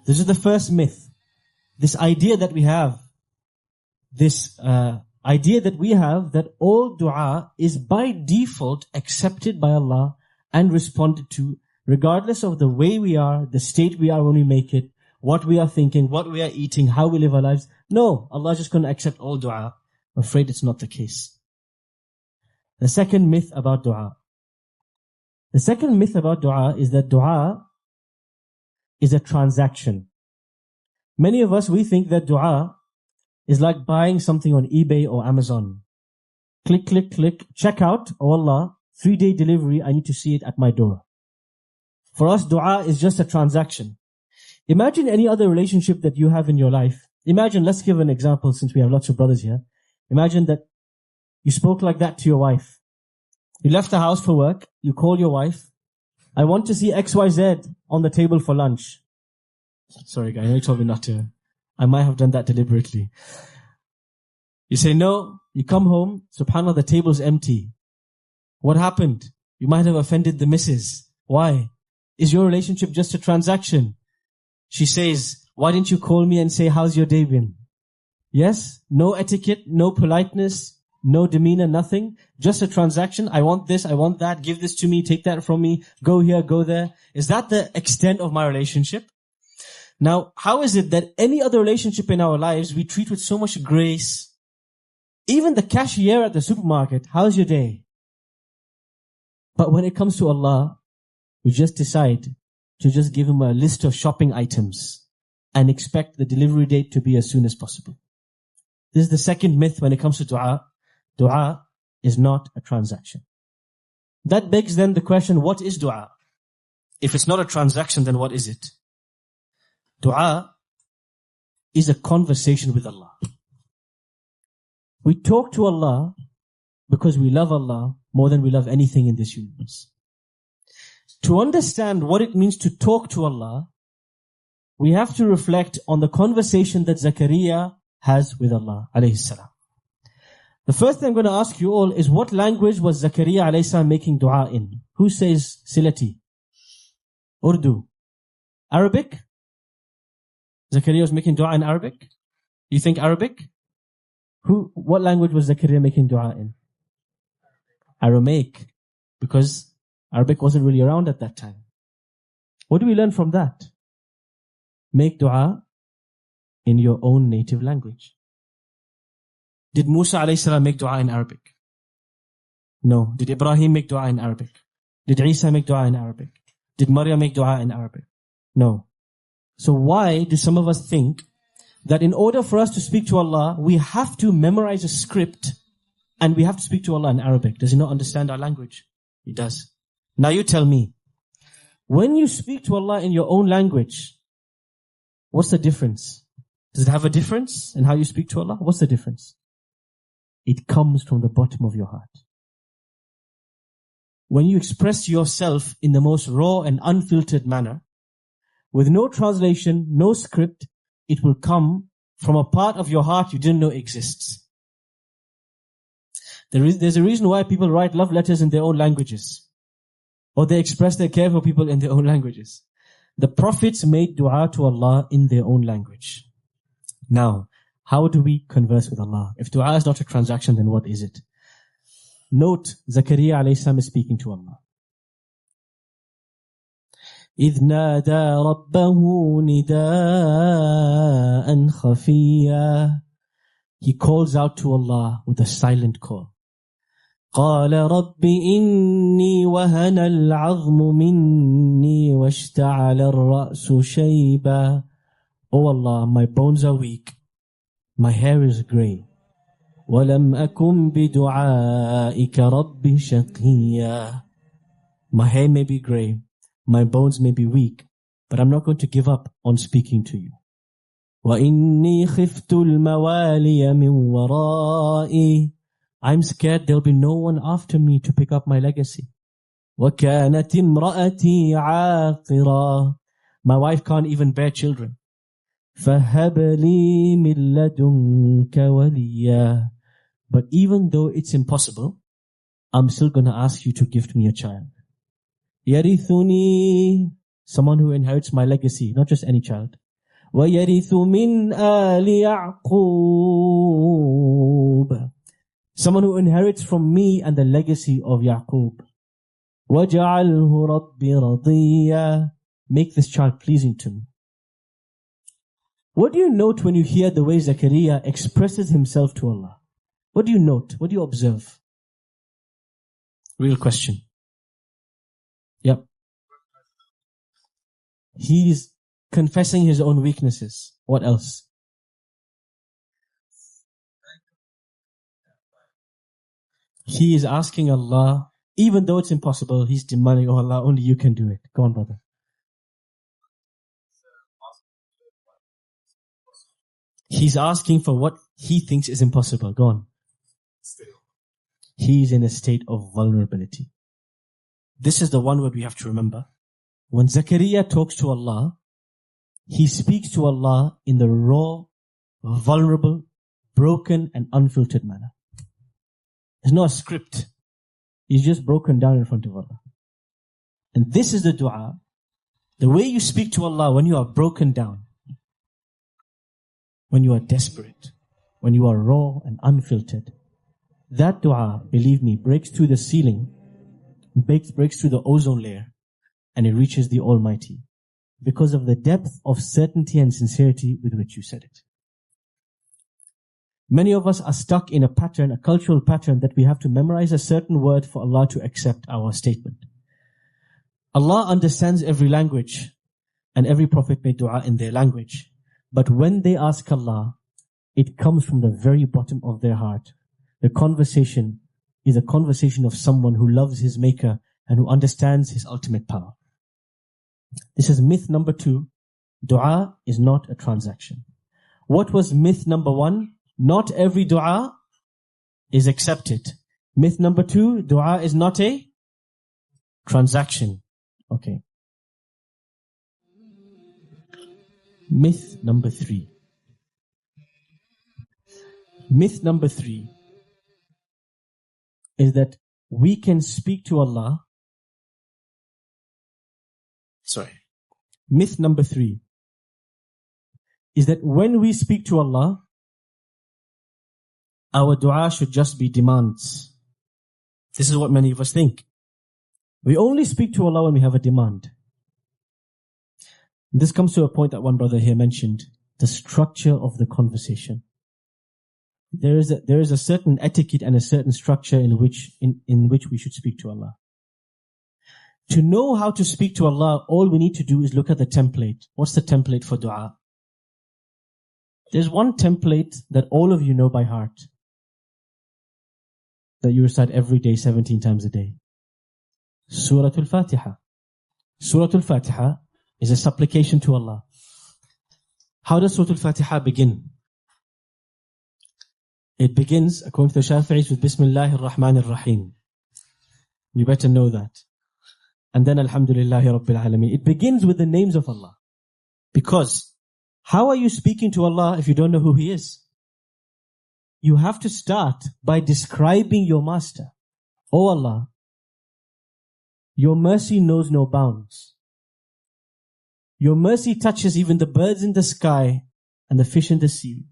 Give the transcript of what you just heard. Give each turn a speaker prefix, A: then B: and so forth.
A: This is the first myth. This idea that we have, that all dua is by default accepted by Allah and responded to, regardless of the way we are, the state we are when we make it, what we are thinking, what we are eating, how we live our lives. No, Allah is just going to accept all dua. I'm afraid it's not the case. The second myth about dua. The second myth about dua is that dua is a transaction. Many of us, we think that dua is like buying something on eBay or Amazon. Click, click, click, check out. Oh Allah, 3-day delivery, I need to see it at my door. For us, dua is just a transaction. Imagine any other relationship that you have in your life. Imagine, let's give an example since we have lots of brothers here. Imagine that you spoke like that to your wife. You left the house for work, you call your wife, I want to see XYZ on the table for lunch. Sorry guys, I know you told me not to. I might have done that deliberately. You say no, you come home, subhanAllah, the table's empty. What happened? You might have offended the missus. Why? Is your relationship just a transaction? She says, why didn't you call me and say, how's your day been? Yes? No etiquette, no politeness, no demeanor, nothing. Just a transaction. I want this, I want that. Give this to me, take that from me. Go here, go there. Is that the extent of my relationship? Now, how is it that any other relationship in our lives we treat with so much grace? Even the cashier at the supermarket, how's your day? But when it comes to Allah, we just decide to just give him a list of shopping items and expect the delivery date to be as soon as possible. This is the second myth when it comes to dua. Dua is not a transaction. That begs then the question, what is dua? If it's not a transaction, then what is it? Dua is a conversation with Allah. We talk to Allah because we love Allah more than we love anything in this universe. To understand what it means to talk to Allah, we have to reflect on the conversation that Zakaria has with Allah alayhi salam. The first thing I'm going to ask you all is, what language was Zakaria alayhi salam making dua in? Who says Silati? Urdu? Arabic? Zakaria was making dua in Arabic? You think Arabic? What language was Zakaria making dua in? Aramaic. Because Arabic wasn't really around at that time. What do we learn from that? Make dua in your own native language. Did Musa alayhi salam make dua in Arabic? No. Did Ibrahim make dua in Arabic? Did Isa make dua in Arabic? Did Maryam make dua in Arabic? No. So why do some of us think that in order for us to speak to Allah, we have to memorize a script and we have to speak to Allah in Arabic? Does he not understand our language? He does. Now you tell me, when you speak to Allah in your own language, what's the difference? Does it have a difference in how you speak to Allah? What's the difference? It comes from the bottom of your heart. When you express yourself in the most raw and unfiltered manner, with no translation, no script, it will come from a part of your heart you didn't know exists. There's a reason why people write love letters in their own languages, or they express their care for people in their own languages. The prophets made dua to Allah in their own language. Now, how do we converse with Allah? If dua is not a transaction, then what is it? Note, Zakaria alayhi salam is speaking to Allah. إِذْ نَادَى رَبَّهُ نِدَاءً خَفِيًّا. He calls out to Allah with a silent call. قَالَ رَبِّ إِنِّي وَهَنَ الْعَظْمُ مِنِّي وَاشْتَعَلَ الرَّأْسُ شَيْبًا. Oh Allah, my bones are weak. My hair is grey. وَلَمْ أَكُمْ بِدُعَائِكَ رَبِّ شَقِيًّا. My hair may be grey, my bones may be weak, but I'm not going to give up on speaking to you. وَإِنِّي خِفْتُ الْمَوَالِيَ مِنْ وَرَائِي. I'm scared there'll be no one after me to pick up my legacy. وَكَانَتِ امْرَأَتِي عَاقِرًا. My wife can't even bear children. فَهَبْ لِي مِن لَدُنْكَ وَلِيًّا. But even though it's impossible, I'm still going to ask you to gift me a child. يَرِثُنِي. Someone who inherits my legacy, not just any child. وَيَرِثُ مِنْ آلِ يَعْقُوبَ. Someone who inherits from me and the legacy of Yaqub. وَجَعَلْهُ رَبِّ رَضِيًّا. Make this child pleasing to me. What do you note when you hear the way Zakaria expresses himself to Allah? What do you note? What do you observe? Real question. Yep. He's confessing his own weaknesses. What else? He is asking Allah, even though it's impossible, he's demanding, oh Allah, only you can do it. Go on, brother. He's asking for what he thinks is impossible. Go on. He's in a state of vulnerability. This is the one word we have to remember. When Zakaria talks to Allah, he speaks to Allah in the raw, vulnerable, broken and unfiltered manner. There's no script. He's just broken down in front of Allah. And this is the dua. The way you speak to Allah when you are broken down, when you are desperate, when you are raw and unfiltered, that dua, believe me, breaks through the ceiling, breaks through the ozone layer, and it reaches the Almighty because of the depth of certainty and sincerity with which you said it. Many of us are stuck in a pattern, a cultural pattern, that we have to memorize a certain word for Allah to accept our statement. Allah understands every language, and every prophet made dua in their language. But when they ask Allah, it comes from the very bottom of their heart. The conversation is a conversation of someone who loves his maker and who understands his ultimate power. This is myth number 2. Dua is not a transaction. What was myth number 1? Not every dua is accepted. Myth number 2, dua is not a transaction. Okay. Myth number 3. Myth number 3 is that we can speak to Allah. Myth number 3 is that when we speak to Allah, our dua should just be demands. This is what many of us think. We only speak to Allah when we have a demand. This comes to a point that one brother here mentioned, the structure of the conversation. There is a certain etiquette and a certain structure in which we should speak to Allah. To know how to speak to Allah, all we need to do is look at the template. What's the template for dua? There's one template that all of you know by heart, that you recite every day, 17 times a day. Surah Al-Fatiha. Surah Al-Fatiha is a supplication to Allah. How does Surah Al-Fatiha begin? It begins, according to the Shafi'is, with Bismillahir Rahmanir Rahim. You better know that. And then Alhamdulillahi Rabbil Alameen. It begins with the names of Allah. Because how are you speaking to Allah if you don't know who He is? You have to start by describing your Master. Oh Allah, your mercy knows no bounds. Your mercy touches even the birds in the sky and the fish in the sea.